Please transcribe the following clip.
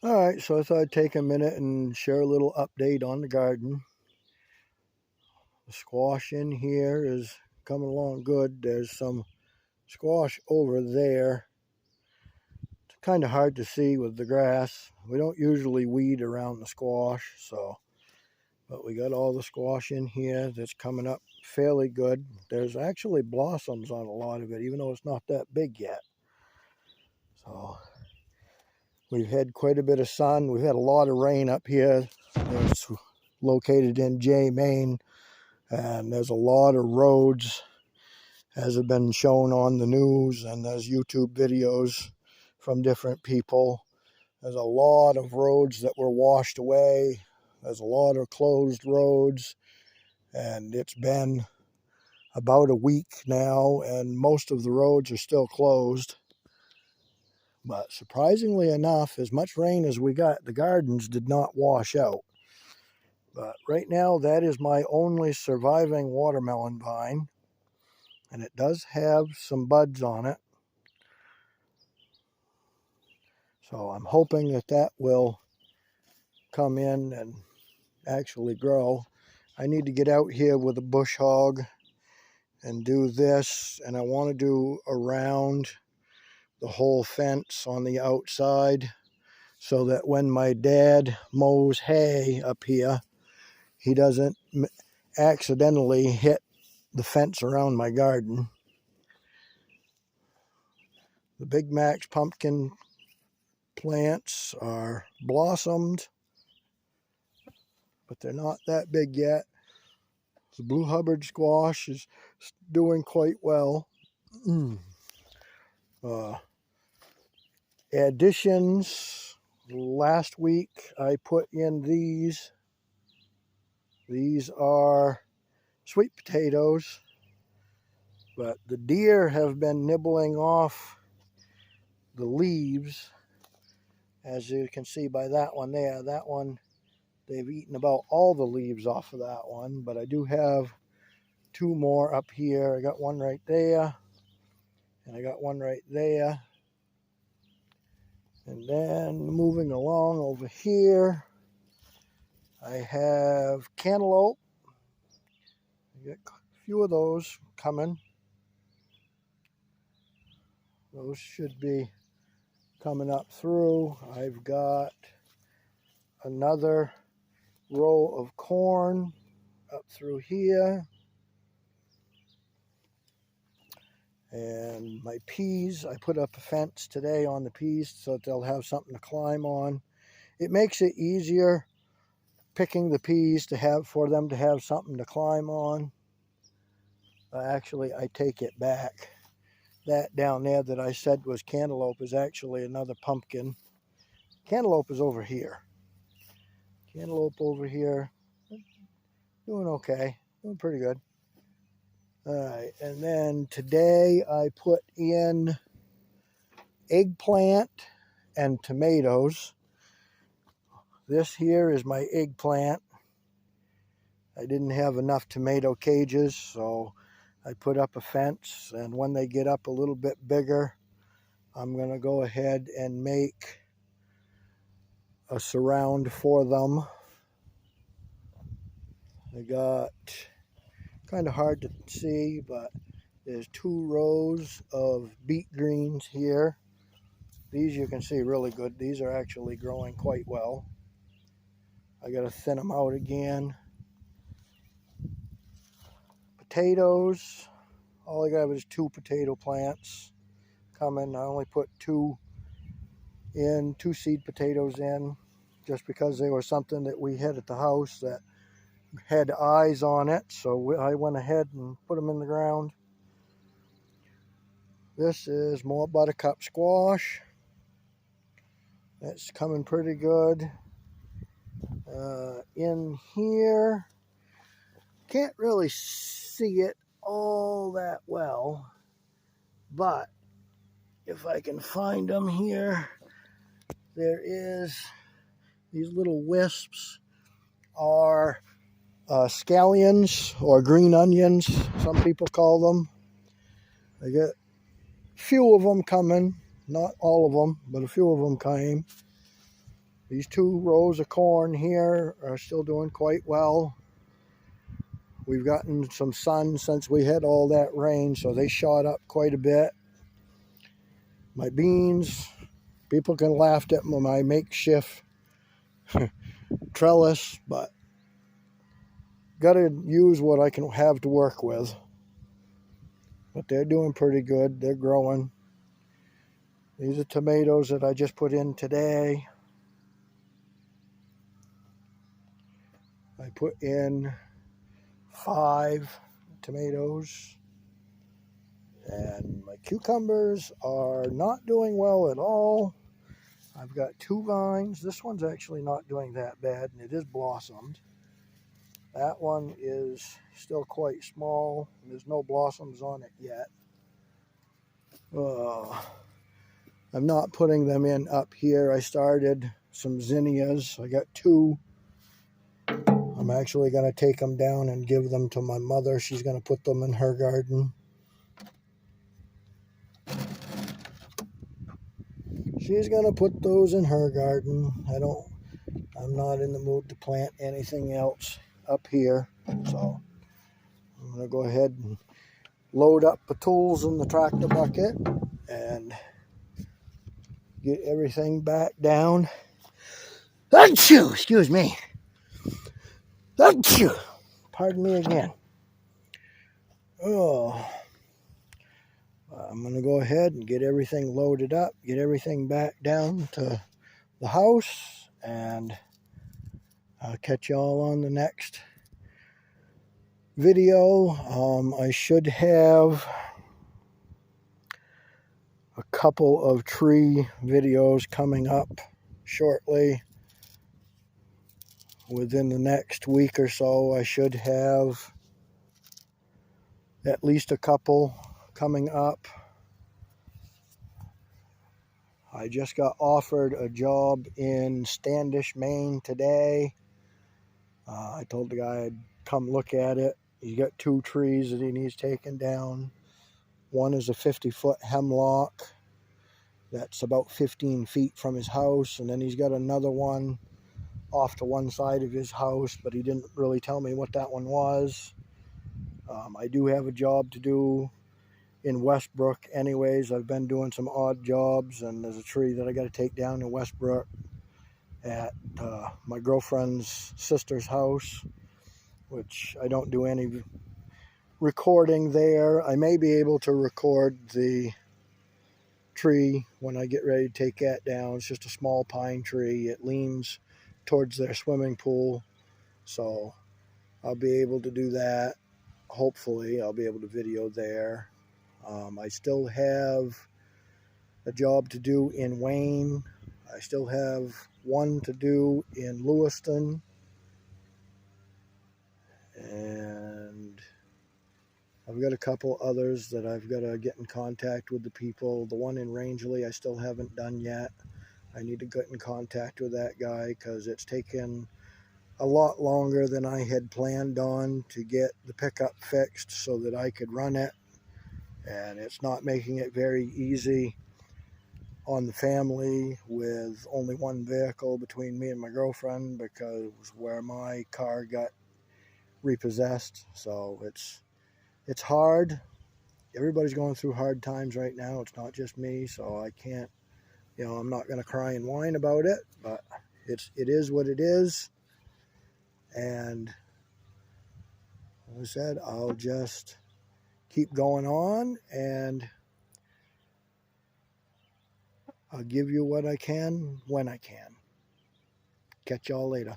All right, so I thought I'd take a minute and share a little update on the garden. The squash in here is coming along good. There's some squash over there. It's kind of hard to see with the grass. We don't usually weed around the squash, but we got all the squash in here that's coming up fairly good. There's actually blossoms on a lot of it, even though it's not that big yet. So we've had quite a bit of sun. We've had a lot of rain up here. It's located in Jay, Maine, and there's a lot of roads, as have been shown on the news, and there's YouTube videos from different people. There's a lot of roads that were washed away. There's a lot of closed roads, and it's been about a week now, and most of the roads are still closed. But surprisingly enough, as much rain as we got, the gardens did not wash out. But right now, that is my only surviving watermelon vine, and it does have some buds on it. So I'm hoping that that will come in and actually grow. I need to get out here with a bush hog and do this, and I want to do around the whole fence on the outside so that when my dad mows hay up here, he doesn't accidentally hit the fence around my garden. The Big Macs pumpkin plants are blossomed, but they're not that big yet. The Blue Hubbard squash is doing quite well. Additions, last week I put in these. These are sweet potatoes, but the deer have been nibbling off the leaves, as you can see by that one there. That one, they've eaten about all the leaves off of that one, but I do have two more up here. I got one right there, and I got one right there. And then moving along over here, I have cantaloupe. I got a few of those coming. Those should be coming up through. I've got another row of corn up through here. And my peas, I put up a fence today on the peas so that they'll have something to climb on. It makes it easier picking the peas for them to have something to climb on. Actually, I take it back. That down there that I said was cantaloupe is actually another pumpkin. Cantaloupe is over here. Cantaloupe over here, doing okay, doing pretty good. All right, and then today I put in eggplant and tomatoes. This here is my eggplant. I didn't have enough tomato cages, so I put up a fence, and when they get up a little bit bigger, I'm going to go ahead and make a surround for them. I got, kind of hard to see, but there's 2 rows of beet greens here. These you can see really good. These are actually growing quite well. I got to thin them out again. Potatoes, all I got was 2 potato plants coming. I only put 2 seed potatoes in, just because they were something that we had at the house that had eyes on it, so I went ahead and put them in the ground. This is more buttercup squash. That's coming pretty good. In here, can't really see it all that well, but if I can find them here, there is these little wisps are scallions or green onions, some people call them. I get a few of them coming, not all of them, but a few of them came. These 2 rows of corn here are still doing quite well. We've gotten some sun since we had all that rain, so they shot up quite a bit. My beans, people can laugh at my makeshift trellis, but gotta use what I can have to work with. But they're doing pretty good. They're growing. These are tomatoes that I just put in today. I put in 5 tomatoes, and my cucumbers are not doing well at all. I've got 2 vines. This one's actually not doing that bad, and it is blossomed. That one is still quite small, and there's no blossoms on it yet. I'm not putting them in up here. I started some zinnias. I got 2. I'm actually going to take them down and give them to my mother. She's going to put them in her garden. She's going to put those in her garden. I'm not in the mood to plant anything else up here. So I'm going to go ahead and load up the tools in the tractor bucket and get everything back down. Achoo! Excuse me. Achoo! Pardon me again. Oh, I'm going to go ahead and get everything loaded up, get everything back down to the house, and I'll catch y'all on the next video. I should have a couple of tree videos coming up shortly. Within the next week or so, I should have at least a couple coming up. I just got offered a job in Standish, Maine today. I told the guy I'd come look at it. He's got 2 trees that he needs taken down. One is a 50-foot hemlock that's about 15 feet from his house, and then he's got another one off to one side of his house, but he didn't really tell me what that one was. I do have a job to do in Westbrook anyways. I've been doing some odd jobs, and there's a tree that I got to take down in Westbrook at my girlfriend's sister's house, which I don't do any recording there. I may be able to record the tree when I get ready to take that down. It's just a small pine tree. It leans towards their swimming pool, so I'll be able to do that. Hopefully I'll be able to video there. I still have a job to do in Wayne. I still have one to do in Lewiston, and I've got a couple others that I've got to get in contact with the people. The one in Rangeley I still haven't done yet. I need to get in contact with that guy because it's taken a lot longer than I had planned on to get the pickup fixed so that I could run it, and it's not making it very easy on the family with only one vehicle between me and my girlfriend, because where my car got repossessed. So it's hard. Everybody's going through hard times right now. It's not just me, so I can't, I'm not going to cry and whine about it, but it is what it is. And like I said, I'll just keep going on, and I'll give you what I can when I can. Catch y'all later.